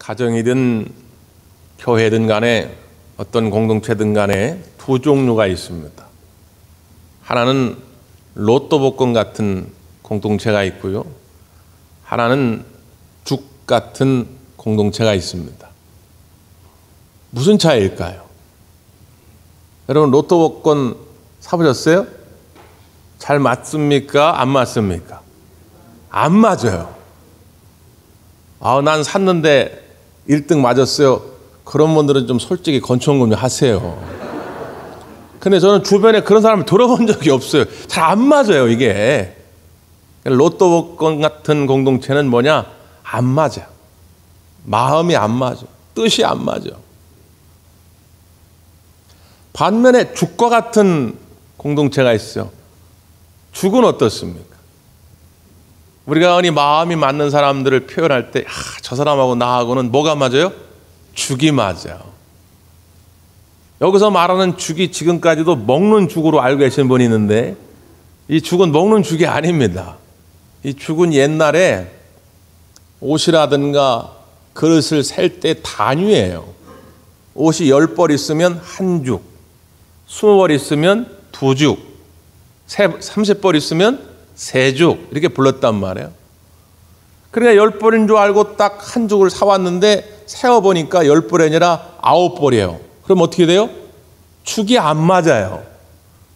가정이든 교회든 간에 어떤 공동체든 간에 두 종류가 있습니다. 하나는 로또 복권 같은 공동체가 있고요. 하나는 죽 같은 공동체가 있습니다. 무슨 차이일까요? 여러분 로또 복권 사보셨어요? 잘 맞습니까? 안 맞습니까? 안 맞아요. 난 샀는데 1등 맞았어요. 그런 분들은 좀 솔직히 건축금 좀 하세요. 근데 저는 주변에 그런 사람을 들어본 적이 없어요. 잘 안 맞아요, 이게. 로또 복권 같은 공동체는 뭐냐? 안 맞아. 마음이 안 맞아. 뜻이 안 맞아. 반면에 죽과 같은 공동체가 있어요. 죽은 어떻습니까? 우리가 흔히 마음이 맞는 사람들을 표현할 때, 저 사람하고 나하고는 뭐가 맞아요? 죽이 맞아요. 여기서 말하는 죽이 지금까지도 먹는 죽으로 알고 계신 분이 있는데, 이 죽은 먹는 죽이 아닙니다. 이 죽은 옛날에 옷이라든가 그릇을 셀 때 단위예요. 옷이 10벌 있으면 한 죽, 20벌 있으면 2죽, 30벌 있으면 3죽 이렇게 불렀단 말이에요. 그러니까 10벌인 줄 알고 딱 한 죽을 사왔는데 세어보니까 10벌이 아니라 9벌이에요. 그럼 어떻게 돼요? 축이 안 맞아요.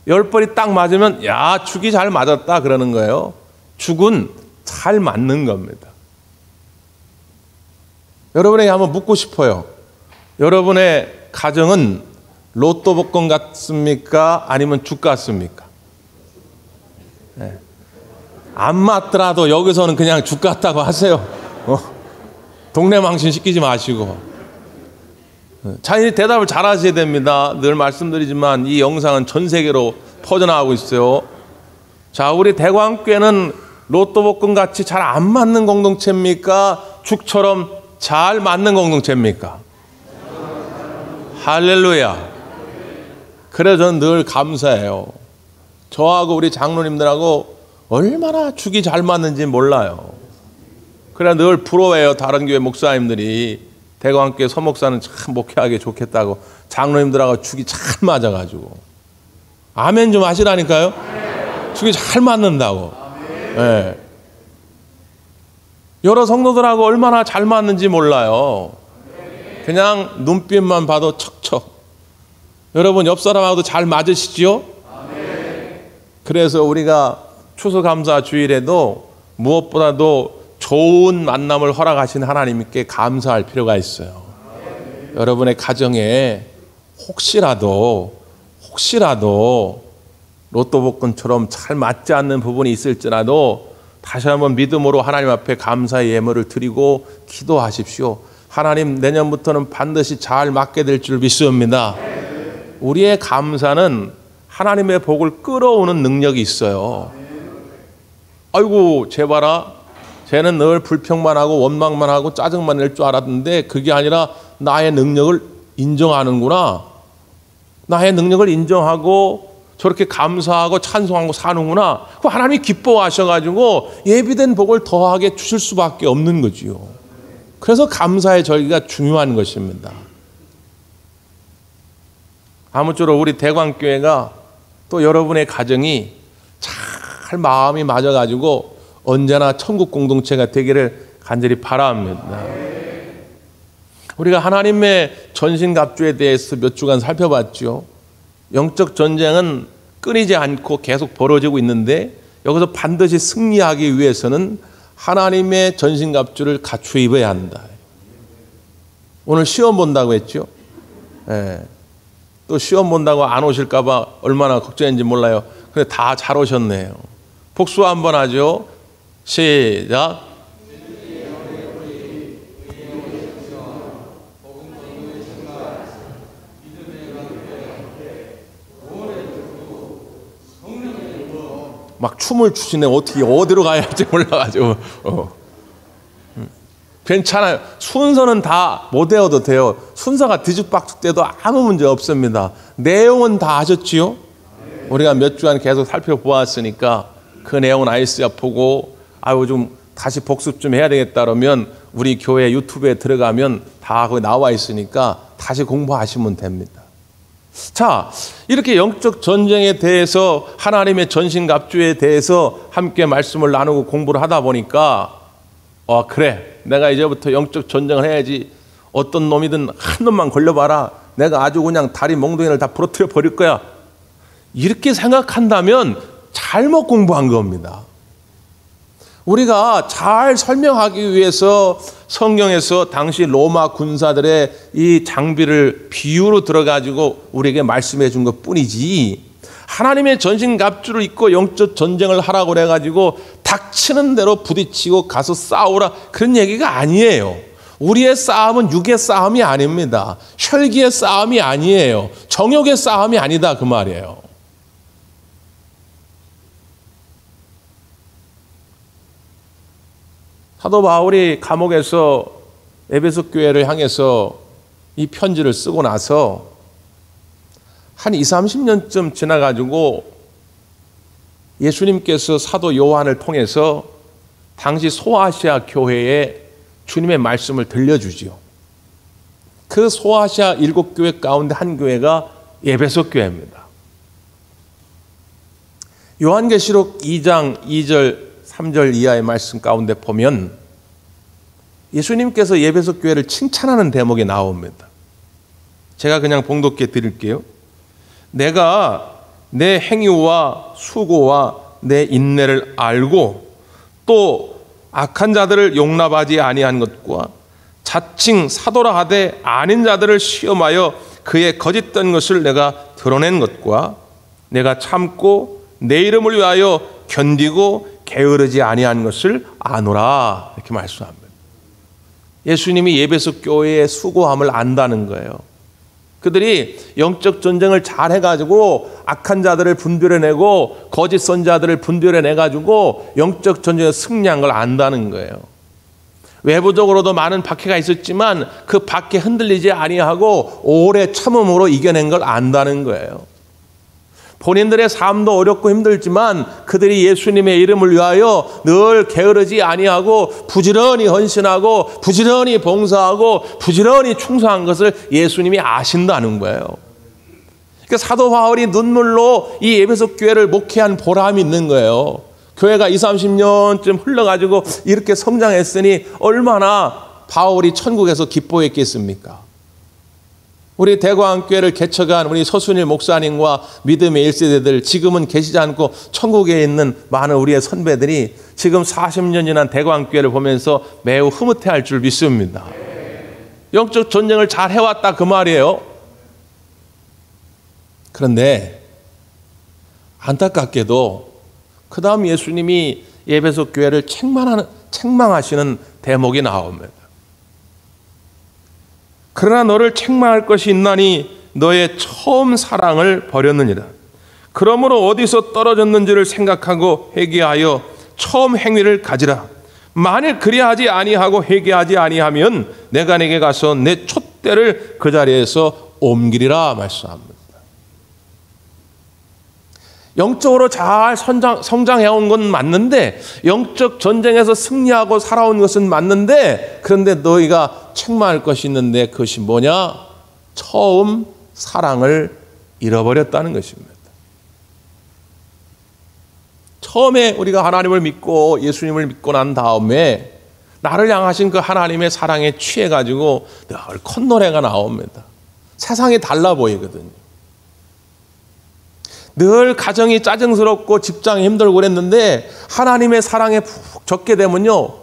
10벌이 딱 맞으면 야, 축이 잘 맞았다 그러는 거예요. 축은 잘 맞는 겁니다. 여러분에게 한번 묻고 싶어요. 여러분의 가정은 로또 복권 같습니까? 아니면 죽 같습니까? 네. 안 맞더라도 여기서는 그냥 죽 같다고 하세요. 동네 망신 시키지 마시고. 자연히 대답을 잘 하셔야 됩니다. 늘 말씀드리지만 이 영상은 전 세계로 퍼져나가고 있어요. 자, 우리 대광교회는 로또 복권 같이 잘 안 맞는 공동체입니까? 죽처럼 잘 맞는 공동체입니까? 할렐루야. 그래서 저는 늘 감사해요. 저하고 우리 장로님들하고 얼마나 죽이 잘 맞는지 몰라요. 그래 늘 부러워해요. 다른 교회 목사님들이 대광교회 서목사는 참 목회하기 좋겠다고 장로님들하고 죽이 잘 맞아가지고 아멘 좀 하시라니까요. 죽이 잘 맞는다고. 네. 여러 성도들하고 얼마나 잘 맞는지 몰라요. 그냥 눈빛만 봐도 척척. 여러분 옆 사람하고도 잘 맞으시지요? 그래서 우리가 추수감사 주일에도 무엇보다도 좋은 만남을 허락하신 하나님께 감사할 필요가 있어요. 여러분의 가정에 혹시라도 로또 복권처럼 잘 맞지 않는 부분이 있을지라도 다시 한번 믿음으로 하나님 앞에 감사의 예물을 드리고 기도하십시오. 하나님 내년부터는 반드시 잘 맞게 될 줄 믿습니다. 우리의 감사는 하나님의 복을 끌어오는 능력이 있어요. 아이고 쟤 봐라. 쟤는 늘 불평만 하고 원망만 하고 짜증만 낼 줄 알았는데 그게 아니라 나의 능력을 인정하는구나. 나의 능력을 인정하고 저렇게 감사하고 찬송하고 사는구나. 그 하나님이 기뻐하셔가지고 예비된 복을 더하게 주실 수밖에 없는 거지요. 그래서 감사의 절기가 중요한 것입니다. 아무쪼록 우리 대광교회가 또 여러분의 가정이 잘 마음이 맞아가지고 언제나 천국 공동체가 되기를 간절히 바랍니다. 우리가 하나님의 전신갑주에 대해서 몇 주간 살펴봤죠. 영적 전쟁은 끊이지 않고 계속 벌어지고 있는데 여기서 반드시 승리하기 위해서는 하나님의 전신갑주를 갖추어 입어야 한다. 오늘 시험 본다고 했죠. 네. 또 시험 본다고 안 오실까 봐 얼마나 걱정인지 몰라요. 근데 다 잘 오셨네요. 복수 한번 하죠. 시작. 막 춤을 추시네. 어떻게 어디로 가야 할지 몰라가지고. 괜찮아요. 순서는 다 못 외워도 돼요. 순서가 뒤죽박죽돼도 아무 문제 없습니다. 내용은 다 아셨지요? 우리가 몇 주간 계속 살펴보았으니까 그 내용은 아이스야 보고 좀 다시 복습 좀 해야 되겠다 그러면 우리 교회 유튜브에 들어가면 다 거기 나와 있으니까 다시 공부하시면 됩니다. 자, 이렇게 영적 전쟁에 대해서 하나님의 전신갑주에 대해서 함께 말씀을 나누고 공부를 하다 보니까 그래, 내가 이제부터 영적 전쟁을 해야지. 어떤 놈이든 한 놈만 걸려봐라. 내가 아주 그냥 다리 몽둥이를 다 부러뜨려 버릴 거야. 이렇게 생각한다면 잘못 공부한 겁니다. 우리가 잘 설명하기 위해서 성경에서 당시 로마 군사들의 이 장비를 비유로 들어가지고 우리에게 말씀해 준 것 뿐이지, 하나님의 전신갑주를 입고 영적 전쟁을 하라고 그래가지고 닥치는 대로 부딪히고 가서 싸우라, 그런 얘기가 아니에요. 우리의 싸움은 육의 싸움이 아닙니다. 혈기의 싸움이 아니에요. 정욕의 싸움이 아니다, 그 말이에요. 사도 바울이 감옥에서 에베소 교회를 향해서 이 편지를 쓰고 나서 한 20-30년쯤 지나가지고 예수님께서 사도 요한을 통해서 당시 소아시아 교회에 주님의 말씀을 들려주지요. 그 소아시아 7교회 가운데 한 교회가 에베소 교회입니다. 요한계시록 2장 2절 3절 이하의 말씀 가운데 보면 예수님께서 에베소 교회를 칭찬하는 대목이 나옵니다. 제가 그냥 봉독해 드릴게요. 내가 내 행위와 수고와 내 인내를 알고 또 악한 자들을 용납하지 아니한 것과 자칭 사도라 하되 아닌 자들을 시험하여 그의 거짓된 것을 내가 드러낸 것과 내가 참고 내 이름을 위하여 견디고 게으르지 아니한 것을 아노라, 이렇게 말씀합니다. 예수님이 에베소 교회의 수고함을 안다는 거예요. 그들이 영적 전쟁을 잘 해가지고 악한 자들을 분별해내고 거짓 선자들을 분별해내가지고 영적 전쟁에 승리한 걸 안다는 거예요. 외부적으로도 많은 박해가 있었지만 그 박해 흔들리지 아니하고 오래 참음으로 이겨낸 걸 안다는 거예요. 본인들의 삶도 어렵고 힘들지만 그들이 예수님의 이름을 위하여 늘 게으르지 아니하고 부지런히 헌신하고 부지런히 봉사하고 부지런히 충성한 것을 예수님이 아신다는 거예요. 그러니까 사도 바울이 눈물로 이 에베소 교회를 목회한 보람이 있는 거예요. 교회가 20-30년쯤 흘러가지고 이렇게 성장했으니 얼마나 바울이 천국에서 기뻐했겠습니까? 우리 대광교회를 개척한 우리 서순일 목사님과 믿음의 1세대들, 지금은 계시지 않고 천국에 있는 많은 우리의 선배들이 지금 40년 지난 대광교회를 보면서 매우 흐뭇해할 줄 믿습니다. 영적 전쟁을 잘 해왔다, 그 말이에요. 그런데 안타깝게도 그 다음 예수님이 에베소 교회를 책망하시는 대목이 나옵니다. 그러나 너를 책망할 것이 있나니 너의 처음 사랑을 버렸느니라. 그러므로 어디서 떨어졌는지를 생각하고 회개하여 처음 행위를 가지라. 만일 그리하지 아니하고 회개하지 아니하면 내가 네게 가서 내 촛대를 그 자리에서 옮기리라 말씀합니다. 영적으로 잘 성장해온 건 맞는데, 영적 전쟁에서 승리하고 살아온 것은 맞는데, 그런데 너희가 책망할 것이 있는데 그것이 뭐냐? 처음 사랑을 잃어버렸다는 것입니다. 처음에 우리가 하나님을 믿고 예수님을 믿고 난 다음에 나를 향하신 그 하나님의 사랑에 취해가지고 늘 콧노래가 나옵니다. 세상이 달라 보이거든요. 늘 가정이 짜증스럽고 직장이 힘들고 그랬는데 하나님의 사랑에 푹 젖게 되면요,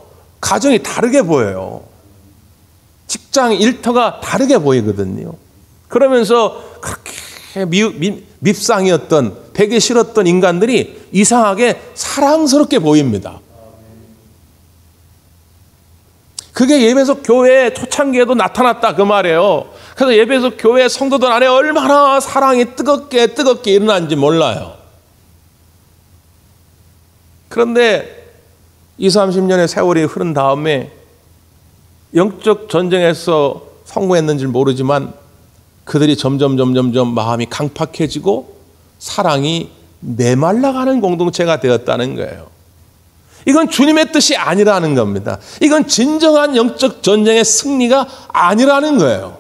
가정이 다르게 보여요. 직장 일터가 다르게 보이거든요. 그러면서 그렇게 밉상이었던, 되게 싫었던 인간들이 이상하게 사랑스럽게 보입니다. 그게 에베소 교회 초창기에도 나타났다, 그 말이에요. 그래서 에베소 교회 성도들 안에 얼마나 사랑이 뜨겁게 일어난지 몰라요. 그런데 20-30년의 세월이 흐른 다음에 영적 전쟁에서 성공했는지 모르지만 그들이 점점 마음이 강팍해지고 사랑이 메말라가는 공동체가 되었다는 거예요. 이건 주님의 뜻이 아니라는 겁니다. 이건 진정한 영적 전쟁의 승리가 아니라는 거예요.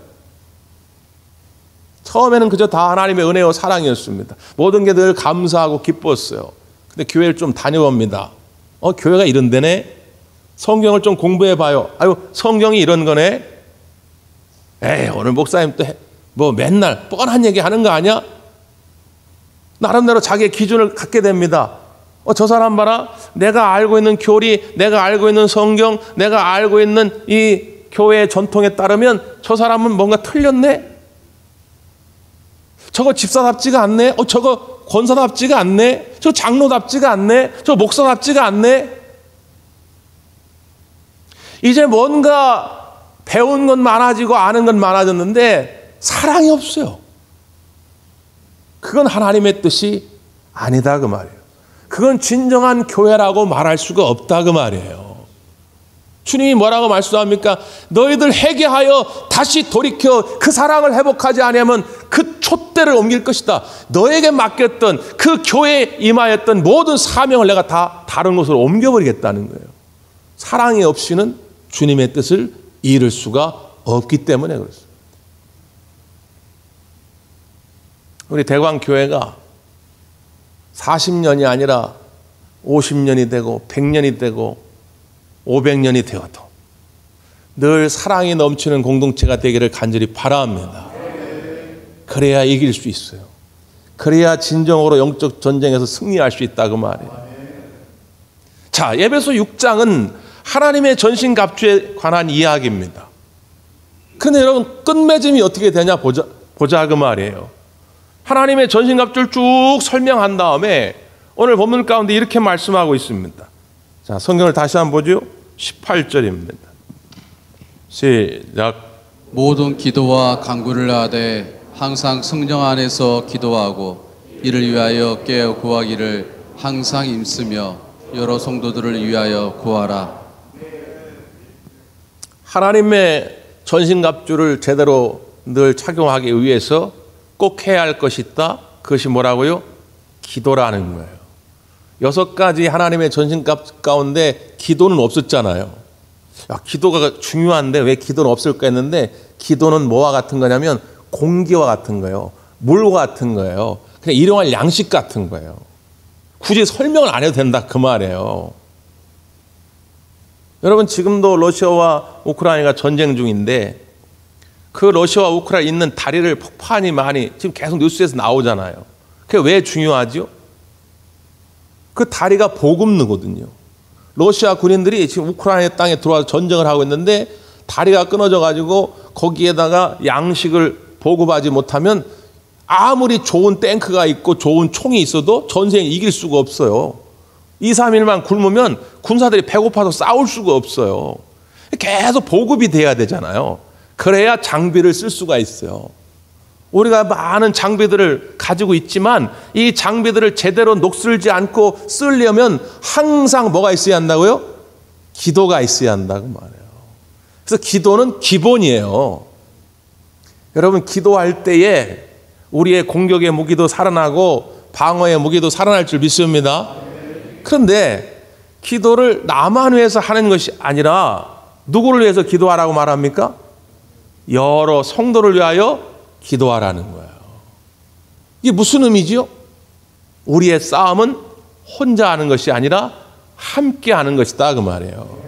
처음에는 그저 다 하나님의 은혜와 사랑이었습니다. 모든 게 늘 감사하고 기뻤어요. 근데 교회를 좀 다녀봅니다. 교회가 이런 데네? 성경을 좀 공부해 봐요. 아유, 성경이 이런 거네? 에이, 오늘 목사님 또 맨날 뻔한 얘기 하는 거 아니야? 나름대로 자기의 기준을 갖게 됩니다. 저 사람 봐라. 내가 알고 있는 교리, 내가 알고 있는 성경, 내가 알고 있는 이 교회의 전통에 따르면 저 사람은 뭔가 틀렸네? 저거 집사답지가 않네? 저거 권사답지가 않네? 저 장로답지가 않네? 저 목사답지가 않네? 이제 뭔가 배운 건 많아지고 아는 건 많아졌는데 사랑이 없어요. 그건 하나님의 뜻이 아니다 그 말이에요. 그건 진정한 교회라고 말할 수가 없다 그 말이에요. 주님이 뭐라고 말씀합니까? 너희들 회개하여 다시 돌이켜 그 사랑을 회복하지 않으면 그 촛대를 옮길 것이다. 너에게 맡겼던 그 교회에 임하였던 모든 사명을 내가 다 다른 곳으로 옮겨버리겠다는 거예요. 사랑이 없이는 주님의 뜻을 이룰 수가 없기 때문에 그렇습니다. 우리 대광교회가 40년이 아니라 50년이 되고 100년이 되고 500년이 되어도 늘 사랑이 넘치는 공동체가 되기를 간절히 바랍니다. 그래야 이길 수 있어요. 그래야 진정으로 영적 전쟁에서 승리할 수 있다 그 말이에요. 자, 에베소 6장은 하나님의 전신갑주에 관한 이야기입니다. 그런데 여러분 끝맺음이 어떻게 되냐 보자 그 말이에요. 하나님의 전신갑주를 쭉 설명한 다음에 오늘 본문 가운데 이렇게 말씀하고 있습니다. 자, 성경을 다시 한번 보죠. 18절입니다. 시작. 모든 기도와 간구를 하되 항상 성령 안에서 기도하고 이를 위하여 깨어 구하기를 항상 힘쓰며 여러 성도들을 위하여 구하라. 하나님의 전신갑주를 제대로 늘 착용하기 위해서 꼭 해야 할 것이 있다. 그것이 뭐라고요? 기도라는 거예요. 6가지 하나님의 전신갑주 가운데 기도는 없었잖아요. 기도가 중요한데 왜 기도는 없을까 했는데 기도는 뭐와 같은 거냐면 공기와 같은 거예요. 물과 같은 거예요. 그냥 일용할 양식 같은 거예요. 굳이 설명을 안 해도 된다 그 말이에요. 여러분 지금도 러시아와 우크라이나가 전쟁 중인데 그 러시아와 우크라이나 있는 다리를 폭파하니 많이 지금 계속 뉴스에서 나오잖아요. 그게 왜 중요하죠? 그 다리가 보급로거든요. 러시아 군인들이 지금 우크라이나 땅에 들어와서 전쟁을 하고 있는데 다리가 끊어져 가지고 거기에다가 양식을 보급하지 못하면 아무리 좋은 탱크가 있고 좋은 총이 있어도 전쟁에 이길 수가 없어요. 2, 3일만 굶으면 군사들이 배고파서 싸울 수가 없어요. 계속 보급이 돼야 되잖아요. 그래야 장비를 쓸 수가 있어요. 우리가 많은 장비들을 가지고 있지만 이 장비들을 제대로 녹슬지 않고 쓰려면 항상 뭐가 있어야 한다고요? 기도가 있어야 한다고 말해요. 그래서 기도는 기본이에요. 여러분 기도할 때에 우리의 공격의 무기도 살아나고 방어의 무기도 살아날 줄 믿습니다. 그런데 기도를 나만 위해서 하는 것이 아니라 누구를 위해서 기도하라고 말합니까? 여러 성도를 위하여 기도하라는 거예요. 이게 무슨 의미지요? 우리의 싸움은 혼자 하는 것이 아니라 함께 하는 것이다 그 말이에요.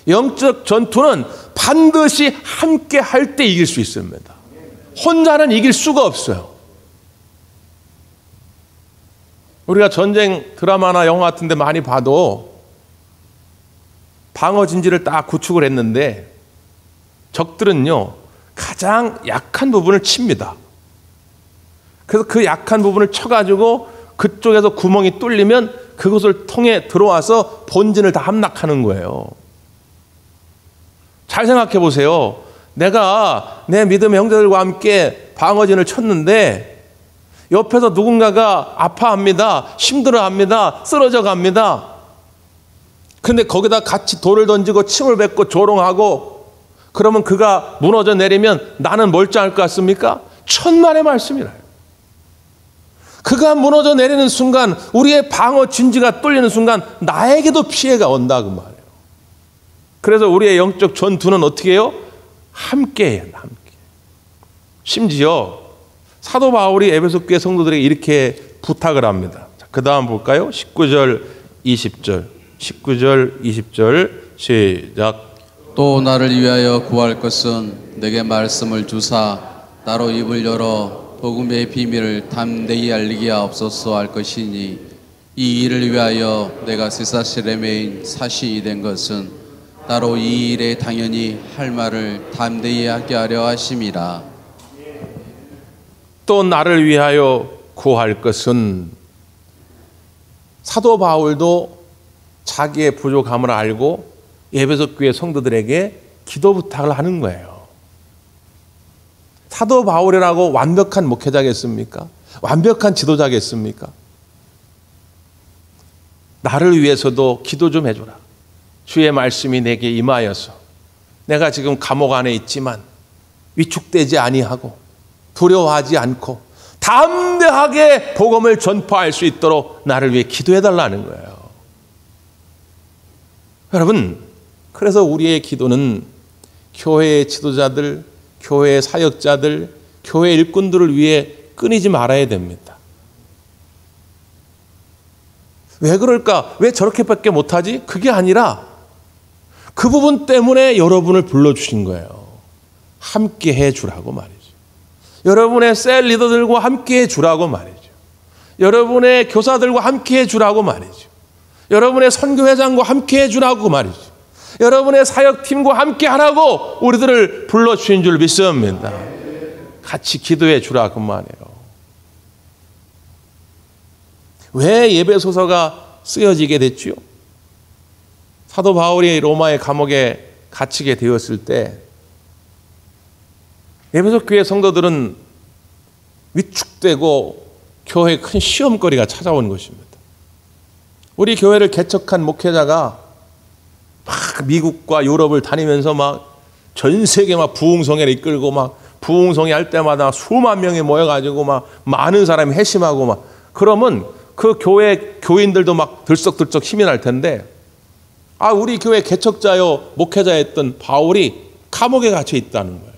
영적 전투는 반드시 함께 할 때 이길 수 있습니다. 혼자는 이길 수가 없어요. 우리가 전쟁 드라마나 영화 같은 데 많이 봐도 방어 진지를 딱 구축을 했는데 적들은요 가장 약한 부분을 칩니다. 그래서 그 약한 부분을 쳐가지고 그쪽에서 구멍이 뚫리면 그것을 통해 들어와서 본진을 다 함락하는 거예요. 잘 생각해 보세요. 내가 내 믿음의 형제들과 함께 방어진을 쳤는데 옆에서 누군가가 아파합니다. 힘들어합니다. 쓰러져 갑니다. 그런데 거기다 같이 돌을 던지고 침을 뱉고 조롱하고 그러면 그가 무너져 내리면 나는 멀쩡할 것 같습니까? 천만의 말씀이라요. 그가 무너져 내리는 순간, 우리의 방어 진지가 뚫리는 순간 나에게도 피해가 온다 그 말이에요. 그래서 우리의 영적 전투는 어떻게 해요? 함께 해야 한다. 함께. 심지어 사도 바울이 에베소 교회 성도들에게 이렇게 부탁을 합니다. 그 다음 볼까요? 19절 20절 19절 20절 시작. 또 나를 위하여 구할 것은 내게 말씀을 주사 나로 입을 열어 복음의 비밀을 담대히 알리게 하옵소서 할 것이니 이 일을 위하여 내가 쇠사슬에 매인 사시이 된 것은 나로 이 일에 당연히 할 말을 담대히 하게 하려 하심이라. 또 나를 위하여 구할 것은, 사도 바울도 자기의 부족함을 알고 에베소 교회 성도들에게 기도 부탁을 하는 거예요. 사도 바울이라고 완벽한 목회자겠습니까? 완벽한 지도자겠습니까? 나를 위해서도 기도 좀 해줘라. 주의 말씀이 내게 임하여서 내가 지금 감옥 안에 있지만 위축되지 아니하고 두려워하지 않고 담대하게 복음을 전파할 수 있도록 나를 위해 기도해달라는 거예요. 여러분, 그래서 우리의 기도는 교회의 지도자들, 교회의 사역자들, 교회 일꾼들을 위해 끊이지 말아야 됩니다. 왜 그럴까? 왜 저렇게밖에 못하지? 그게 아니라 그 부분 때문에 여러분을 불러주신 거예요. 함께 해주라고 말이죠. 여러분의 셀 리더들과 함께 해주라고 말이죠. 여러분의 교사들과 함께 해주라고 말이죠. 여러분의 선교회장과 함께 해주라고 말이죠. 여러분의 사역팀과 함께 하라고 우리들을 불러주신 줄 믿습니다. 같이 기도해 주라고 말이에요. 왜 예배소서가 쓰여지게 됐죠? 사도 바울이 로마의 감옥에 갇히게 되었을 때 에베소 교회 성도들은 위축되고 교회에 큰 시험거리가 찾아온 것입니다. 우리 교회를 개척한 목회자가 막 미국과 유럽을 다니면서 막 전 세계 막 부흥성회를 이끌고 막 부흥성회 할 때마다 수만 명이 모여가지고 막 많은 사람이 회심하고 막 그러면 그 교회 교인들도 막 들썩들썩 힘이 날 텐데, 아, 우리 교회 개척자요 목회자였던 바울이 감옥에 갇혀 있다는 거예요.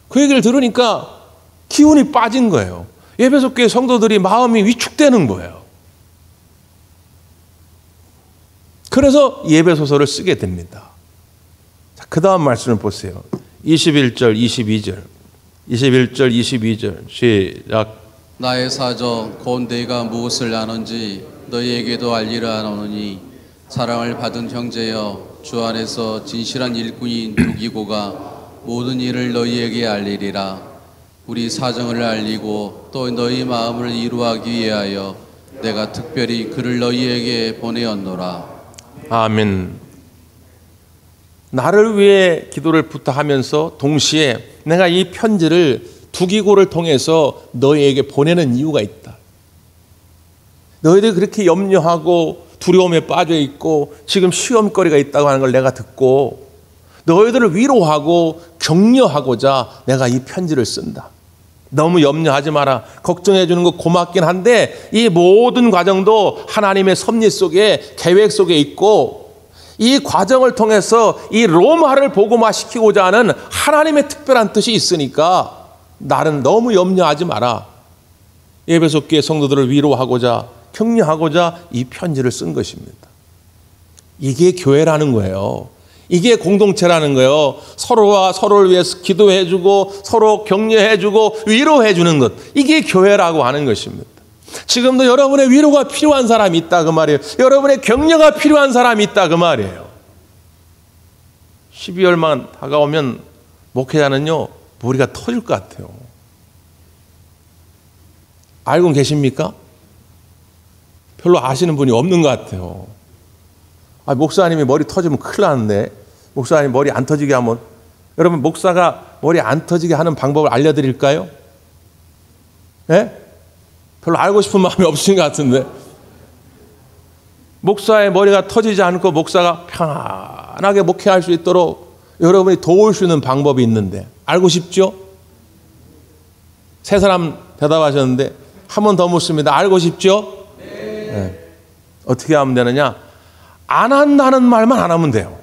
그 얘기를 들으니까 기운이 빠진 거예요. 에베소 교회 성도들이 마음이 위축되는 거예요. 그래서 예배소서를 쓰게 됩니다. 자, 그 다음 말씀을 보세요. 21절, 22절. 21절, 22절. 시작. 나의 사정 곧 내가 무엇을 아는지 너희에게도 알리라 하노니 사랑을 받은 형제여 주 안에서 진실한 일꾼인 두기고가 모든 일을 너희에게 알리리라. 우리 사정을 알리고 또 너희 마음을 이루하기 위하여 내가 특별히 그를 너희에게 보내었노라. 아멘. 나를 위해 기도를 부탁하면서 동시에 내가 이 편지를 두기고를 통해서 너희에게 보내는 이유가 있다. 너희들이 그렇게 염려하고 두려움에 빠져 있고 지금 시험거리가 있다고 하는 걸 내가 듣고 너희들을 위로하고 격려하고자 내가 이 편지를 쓴다. 너무 염려하지 마라. 걱정해 주는 거 고맙긴 한데 이 모든 과정도 하나님의 섭리 속에 계획 속에 있고 이 과정을 통해서 이 로마를 복음화시키고자 하는 하나님의 특별한 뜻이 있으니까 나는 너무 염려하지 마라. 에베소 교회 성도들을 위로하고자 격려하고자 이 편지를 쓴 것입니다. 이게 교회라는 거예요. 이게 공동체라는 거예요. 서로와 서로를 위해서 기도해주고 서로 격려해주고 위로해주는 것. 이게 교회라고 하는 것입니다. 지금도 여러분의 위로가 필요한 사람이 있다 그 말이에요. 여러분의 격려가 필요한 사람이 있다 그 말이에요. 12월만 다가오면 목회자는요 머리가 터질 것 같아요. 알고 계십니까? 별로 아시는 분이 없는 것 같아요. 아, 목사님이 머리 터지면 큰일 나는데 목사님 머리 안 터지게 하면, 여러분 목사가 머리 안 터지게 하는 방법을 알려드릴까요? 예? 별로 알고 싶은 마음이 없으신 것 같은데, 목사의 머리가 터지지 않고 목사가 편안하게 목회할 수 있도록 여러분이 도울 수 있는 방법이 있는데 알고 싶죠? 세 사람 대답하셨는데 한 번 더 묻습니다. 알고 싶죠? 네. 어떻게 하면 되느냐? 안 한다는 말만 안 하면 돼요.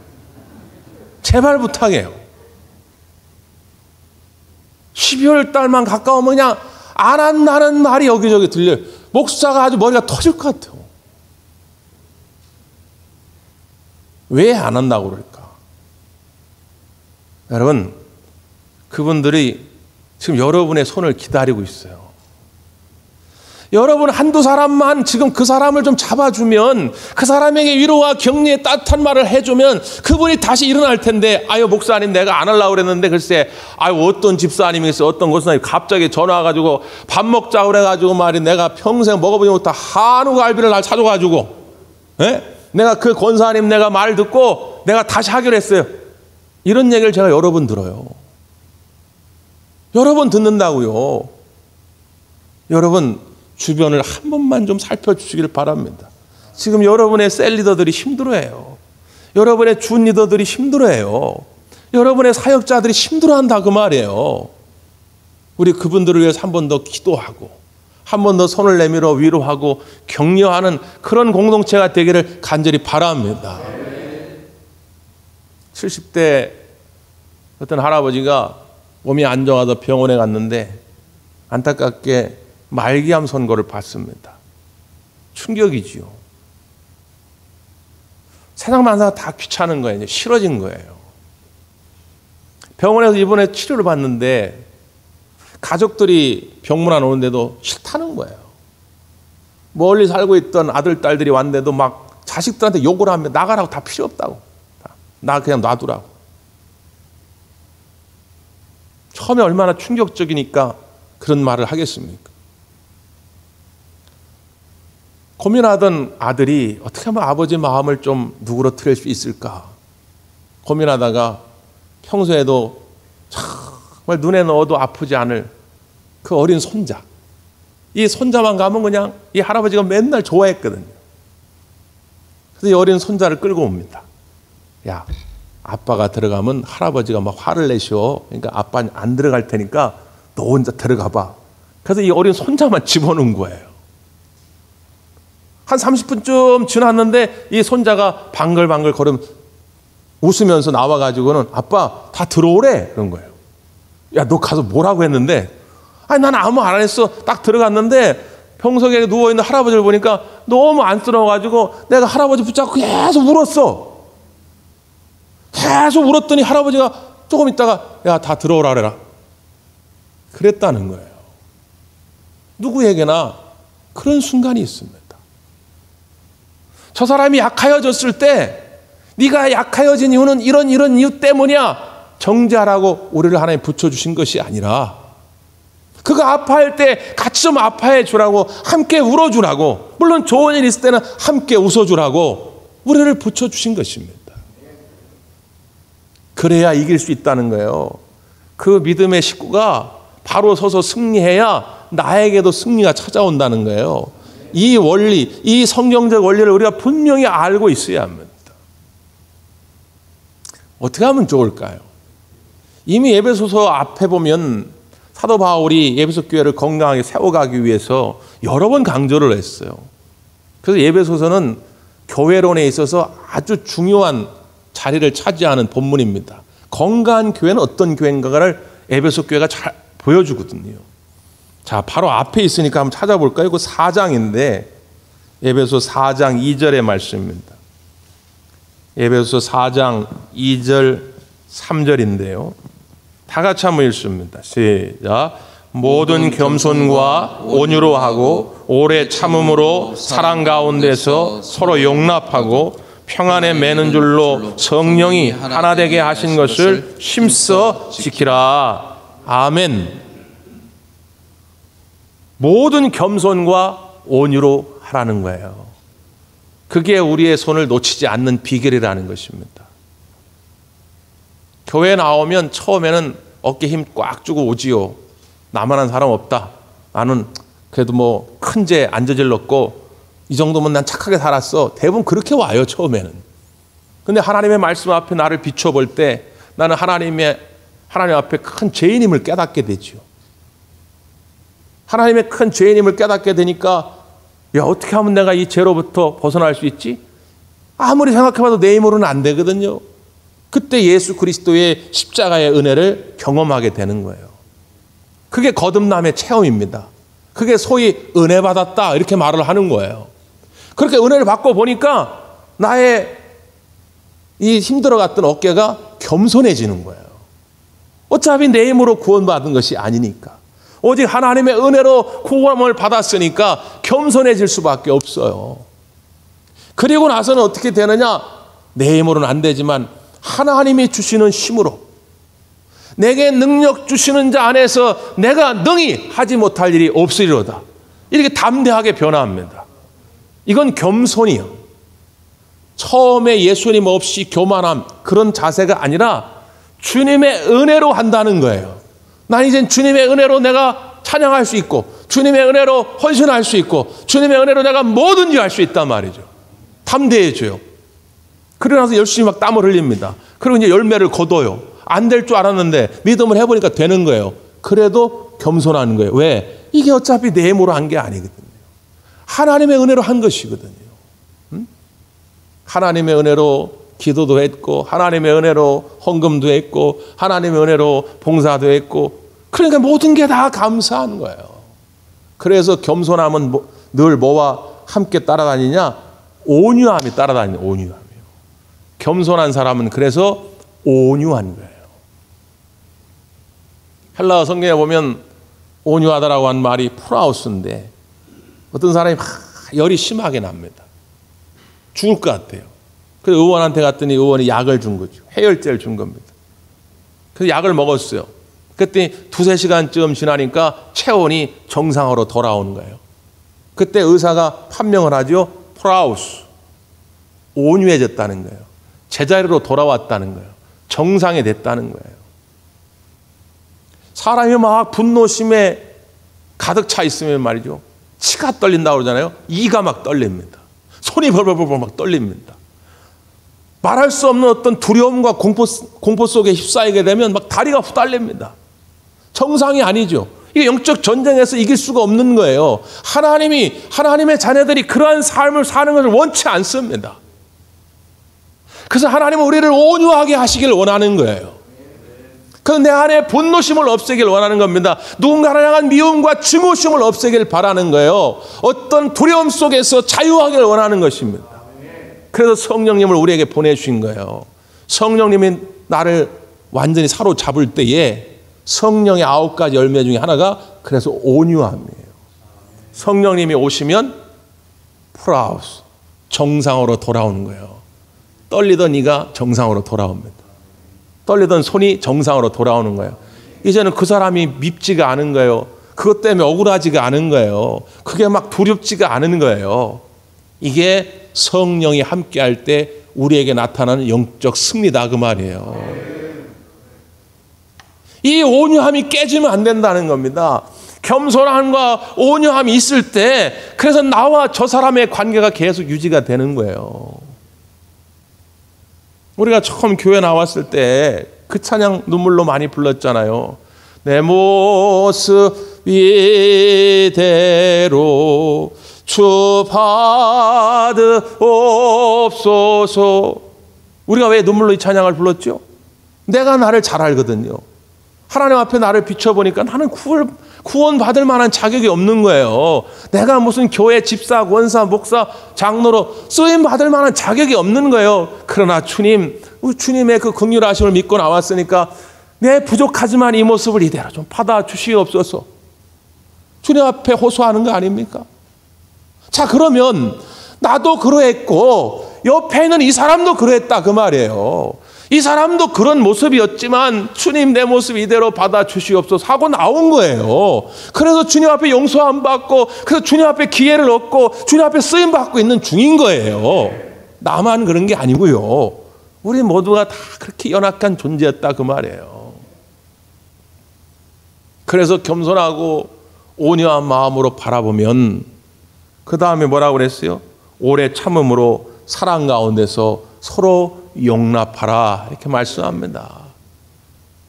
제발 부탁해요. 12월 달만 가까우면 그냥 안 한다는 말이 여기저기 들려요. 목사가 아주 머리가 터질 것 같아요. 왜 안 한다고 그럴까? 여러분, 그분들이 지금 여러분의 손을 기다리고 있어요. 여러분 한두 사람만 지금 그 사람을 좀 잡아주면, 그 사람에게 위로와 격려의 따뜻한 말을 해주면 그분이 다시 일어날 텐데, 아유 목사님 내가 안 하려고 그랬는데 글쎄, 아유 어떤 집사님이겠어요, 어떤 권사님 갑자기 전화 와가지고 밥 먹자고 그래가지고 말이 내가 평생 먹어보지 못한 한우갈비를 날 사줘가지고, 내가 그 권사님 내가 말 듣고 내가 다시 하기로 했어요. 이런 얘기를 제가 여러 번 들어요. 여러 번 듣는다고요. 여러분 주변을 한 번만 좀 살펴주시길 바랍니다. 지금 여러분의 셀 리더들이 힘들어해요. 여러분의 준 리더들이 힘들어해요. 여러분의 사역자들이 힘들어한다 그 말이에요. 우리 그분들을 위해서 한 번 더 기도하고 한 번 더 손을 내밀어 위로하고 격려하는 그런 공동체가 되기를 간절히 바랍니다. 70대 어떤 할아버지가 몸이 안 좋아서 병원에 갔는데 안타깝게 말기암 선고를 받습니다. 충격이지요. 세상 만사가 다 귀찮은 거예요. 싫어진 거예요. 병원에서 이번에 치료를 받는데 가족들이 병문안 오는데도 싫다는 거예요. 멀리 살고 있던 아들, 딸들이 왔는데도 막 자식들한테 욕을 하며 나가라고, 다 필요 없다고. 나 그냥 놔두라고. 처음에 얼마나 충격적이니까 그런 말을 하겠습니까? 고민하던 아들이 어떻게 하면 아버지 마음을 좀 누그러뜨릴 수 있을까 고민하다가 평소에도 정말 눈에 넣어도 아프지 않을 그 어린 손자, 이 손자만 가면 그냥 이 할아버지가 맨날 좋아했거든요. 그래서 이 어린 손자를 끌고 옵니다. 야, 아빠가 들어가면 할아버지가 막 화를 내셔. 그러니까 아빠 안 들어갈 테니까 너 혼자 들어가 봐. 그래서 이 어린 손자만 집어넣은 거예요. 한 30분쯤 지났는데 이 손자가 방글방글 걸으면 웃으면서 나와가지고는 아빠 다 들어오래 그런 거예요. 야, 너 가서 뭐라고 했는데? 아니 난 아무 말 안 했어. 딱 들어갔는데 병석에 누워있는 할아버지를 보니까 너무 안쓰러워가지고 내가 할아버지 붙잡고 계속 울었어. 계속 울었더니 할아버지가 조금 있다가 야, 다 들어오라 그래라 그랬다는 거예요. 누구에게나 그런 순간이 있습니다. 저 사람이 약하여졌을 때 네가 약하여진 이유는 이런 이유 때문이야 정죄하라고 우리를 하나님 붙여주신 것이 아니라 그가 아파할 때 같이 좀 아파해 주라고, 함께 울어주라고, 물론 좋은 일 있을 때는 함께 웃어주라고 우리를 붙여주신 것입니다. 그래야 이길 수 있다는 거예요. 그 믿음의 식구가 바로 서서 승리해야 나에게도 승리가 찾아온다는 거예요. 이 원리, 이 성경적 원리를 우리가 분명히 알고 있어야 합니다. 어떻게 하면 좋을까요? 이미 에베소서 앞에 보면 사도 바울이 에베소 교회를 건강하게 세워가기 위해서 여러 번 강조를 했어요. 그래서 에베소서는 교회론에 있어서 아주 중요한 자리를 차지하는 본문입니다. 건강한 교회는 어떤 교회인가를 에베소 교회가 잘 보여주거든요. 자, 바로 앞에 있으니까 한번 찾아볼까요? 이거 4장인데 에베소 4장 2절의 말씀입니다. 에베소 4장 2절 3절인데요. 다 같이 한번 읽습니다. 시작. 모든 겸손과 온유로 하고 오래 참음으로 사랑 가운데서 서로 용납하고 평안에 매는 줄로 성령이 하나 되게 하신 것을 힘써 지키라. 아멘. 모든 겸손과 온유로 하라는 거예요. 그게 우리의 손을 놓치지 않는 비결이라는 것입니다. 교회 나오면 처음에는 어깨 힘 꽉 주고 오지요. 나만한 사람 없다. 나는 그래도 뭐 큰 죄 안 저질렀고 이 정도면 난 착하게 살았어. 대부분 그렇게 와요, 처음에는. 근데 하나님의 말씀 앞에 나를 비춰볼 때 나는 하나님 앞에 큰 죄인임을 깨닫게 되죠. 하나님의 큰 죄인임을 깨닫게 되니까 야, 어떻게 하면 내가 이 죄로부터 벗어날 수 있지? 아무리 생각해봐도 내 힘으로는 안 되거든요. 그때 예수 그리스도의 십자가의 은혜를 경험하게 되는 거예요. 그게 거듭남의 체험입니다. 그게 소위 은혜 받았다 이렇게 말을 하는 거예요. 그렇게 은혜를 받고 보니까 나의 이 힘들어갔던 어깨가 겸손해지는 거예요. 어차피 내 힘으로 구원받은 것이 아니니까. 오직 하나님의 은혜로 구원을 받았으니까 겸손해질 수밖에 없어요. 그리고 나서는 어떻게 되느냐? 내 힘으로는 안 되지만 하나님이 주시는 힘으로, 내게 능력 주시는 자 안에서 내가 능히 하지 못할 일이 없으리로다. 이렇게 담대하게 변화합니다. 이건 겸손이요. 처음에 예수님 없이 교만함 그런 자세가 아니라 주님의 은혜로 한다는 거예요. 난 이젠 주님의 은혜로 내가 찬양할 수 있고 주님의 은혜로 헌신할 수 있고 주님의 은혜로 내가 뭐든지 할 수 있단 말이죠. 담대해져요. 그러고 나서 열심히 막 땀을 흘립니다. 그리고 이제 열매를 거둬요. 안 될 줄 알았는데 믿음을 해보니까 되는 거예요. 그래도 겸손한 거예요. 왜? 이게 어차피 내 힘으로 한 게 아니거든요. 하나님의 은혜로 한 것이거든요. 하나님의 은혜로 기도도 했고 하나님의 은혜로 헌금도 했고 하나님의 은혜로 봉사도 했고 그러니까 모든 게 다 감사한 거예요. 그래서 겸손함은 늘 뭐와 함께 따라다니냐? 온유함이 따라다니는 온유함이에요. 겸손한 사람은 그래서 온유한 거예요. 헬라어 성경에 보면 온유하다라고 한 말이 프라우스인데 어떤 사람이 막 열이 심하게 납니다. 죽을 것 같아요. 그래서 의원한테 갔더니 의원이 약을 준 거죠. 해열제를 준 겁니다. 그래서 약을 먹었어요. 그랬더니 2-3시간쯤 지나니까 체온이 정상으로 돌아오는 거예요. 그때 의사가 판명을 하죠. 프라우스. 온유해졌다는 거예요. 제자리로 돌아왔다는 거예요. 정상이 됐다는 거예요. 사람이 막 분노심에 가득 차 있으면 말이죠. 치가 떨린다고 그러잖아요. 이가 막 떨립니다. 손이 벌벌벌 막 떨립니다. 말할 수 없는 어떤 두려움과 공포 속에 휩싸이게 되면 막 다리가 후달립니다. 정상이 아니죠. 이게 영적 전쟁에서 이길 수가 없는 거예요. 하나님의 자녀들이 그러한 삶을 사는 것을 원치 않습니다. 그래서 하나님은 우리를 온유하게 하시길 원하는 거예요. 그래서 내 안에 분노심을 없애길 원하는 겁니다. 누군가를 향한 미움과 증오심을 없애길 바라는 거예요. 어떤 두려움 속에서 자유하길 원하는 것입니다. 그래서 성령님을 우리에게 보내주신 거예요. 성령님이 나를 완전히 사로잡을 때에 성령의 9가지 열매 중에 하나가 그래서 온유함이에요. 성령님이 오시면 프라우스, 정상으로 돌아오는 거예요. 떨리던 이가 정상으로 돌아옵니다. 떨리던 손이 정상으로 돌아오는 거예요. 이제는 그 사람이 밉지가 않은 거예요. 그것 때문에 억울하지가 않은 거예요. 그게 막 두렵지가 않은 거예요. 이게 성령이 함께할 때 우리에게 나타나는 영적 승리다 그 말이에요. 이 온유함이 깨지면 안 된다는 겁니다. 겸손함과 온유함이 있을 때 그래서 나와 저 사람의 관계가 계속 유지가 되는 거예요. 우리가 처음 교회 나왔을 때 그 찬양 눈물로 많이 불렀잖아요. 내 모습 이대로 주 받으옵소서. 우리가 왜 눈물로 이 찬양을 불렀죠? 내가 나를 잘 알거든요. 하나님 앞에 나를 비춰보니까 나는 구원받을 만한 자격이 없는 거예요. 내가 무슨 교회 집사, 권사, 목사, 장로로 쓰임받을 만한 자격이 없는 거예요. 그러나 주님의 그 긍휼하심을 믿고 나왔으니까 내 부족하지만 이 모습을 이대로 좀 받아주시옵소서. 주님 앞에 호소하는 거 아닙니까? 자, 그러면 나도 그러했고 옆에 있는 이 사람도 그러했다 그 말이에요. 이 사람도 그런 모습이었지만 주님 내 모습 이대로 받아주시옵소서 하고 나온 거예요. 그래서 주님 앞에 용서함 받고 그래서 주님 앞에 기회를 얻고 주님 앞에 쓰임 받고 있는 중인 거예요. 나만 그런 게 아니고요. 우리 모두가 다 그렇게 연약한 존재였다 그 말이에요. 그래서 겸손하고 온유한 마음으로 바라보면 그 다음에 뭐라고 그랬어요? 오래 참음으로 사랑 가운데서 서로 용납하라 이렇게 말씀합니다.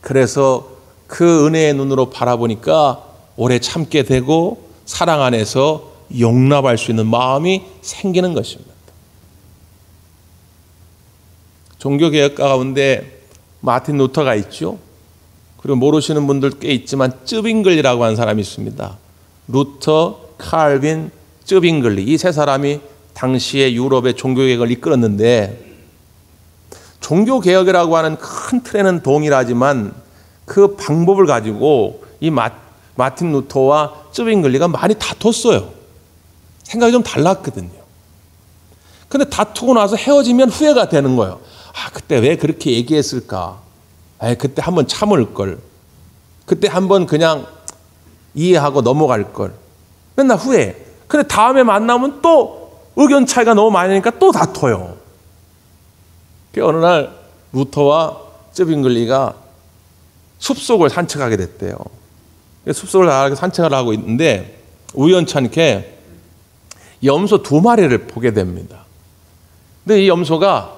그래서 그 은혜의 눈으로 바라보니까 오래 참게 되고 사랑 안에서 용납할 수 있는 마음이 생기는 것입니다. 종교개혁가 가운데 마틴 루터가 있죠. 그리고 모르시는 분들 꽤 있지만 쯔빙글리라고 하는 사람이 있습니다. 루터, 칼빈, 쯔빙글리, 이 세 사람이 당시에 유럽의 종교개혁을 이끌었는데, 종교개혁이라고 하는 큰 틀에는 동일하지만 그 방법을 가지고 이 마틴 루터와 쯔빙글리가 많이 다퉜어요. 생각이 좀 달랐거든요. 근데 다투고 나서 헤어지면 후회가 되는 거예요. 아, 그때 왜 그렇게 얘기했을까? 그때 한번 참을 걸. 그때 한번 그냥 이해하고 넘어갈 걸. 맨날 후회. 근데 다음에 만나면 또 의견 차이가 너무 많이 나니까 또 다퉈요. 어느 날 루터와 쯔빙글리가 숲속을 산책하게 됐대요. 숲속을 산책을 하고 있는데 우연찮게 염소 2마리를 보게 됩니다. 근데 이 염소가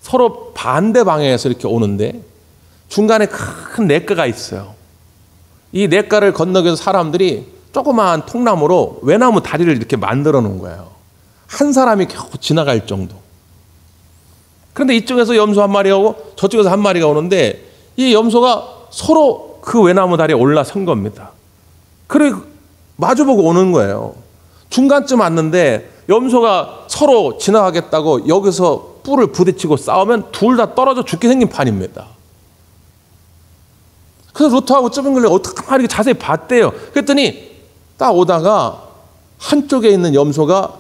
서로 반대 방향에서 이렇게 오는데 중간에 큰 냇가가 있어요. 이 냇가를 건너기 위해서 사람들이 조그마한 통나무로 외나무 다리를 이렇게 만들어 놓은 거예요. 한 사람이 겨우 지나갈 정도. 그런데 이쪽에서 염소 한 마리가 오고 저쪽에서 한 마리가 오는데 이 염소가 서로 그 외나무 다리에 올라선 겁니다. 그래 마주보고 오는 거예요. 중간쯤 왔는데 염소가 서로 지나가겠다고 여기서 뿔을 부딪히고 싸우면 둘 다 떨어져 죽게 생긴 판입니다. 그래서 루터하고 쯔빙글리가 어떻게 하나 자세히 봤대요. 그랬더니 딱 오다가 한쪽에 있는 염소가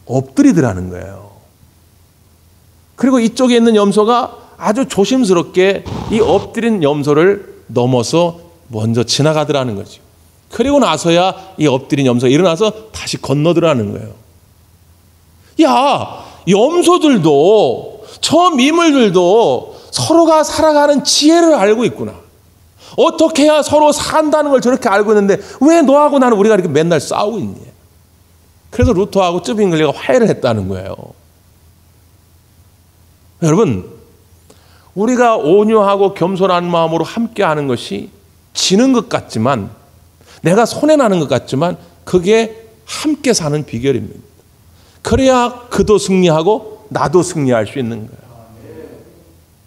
엎드리더라는 거예요. 그리고 이쪽에 있는 염소가 아주 조심스럽게 이 엎드린 염소를 넘어서 먼저 지나가더라는 거죠. 그리고 나서야 이 엎드린 염소가 일어나서 다시 건너더라는 거예요. 야, 염소들도 저 미물들도 서로가 살아가는 지혜를 알고 있구나. 어떻게 해야 서로 산다는 걸 저렇게 알고 있는데 왜 너하고 나는 우리가 이렇게 맨날 싸우고 있니? 그래서 루터하고 쯔빙글리가 화해를 했다는 거예요. 여러분, 우리가 온유하고 겸손한 마음으로 함께하는 것이 지는 것 같지만, 내가 손해나는 것 같지만 그게 함께 사는 비결입니다. 그래야 그도 승리하고 나도 승리할 수 있는 거예요.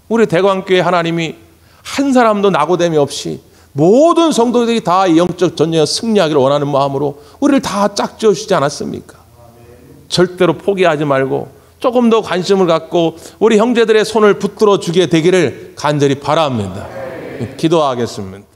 우리 대광교회 하나님이 한 사람도 낙오됨이 없이 모든 성도들이 다 영적 전쟁에 승리하기를 원하는 마음으로 우리를 다 짝지어 주시지 않았습니까? 절대로 포기하지 말고 조금 더 관심을 갖고 우리 형제들의 손을 붙들어 주게 되기를 간절히 바랍니다. 기도하겠습니다.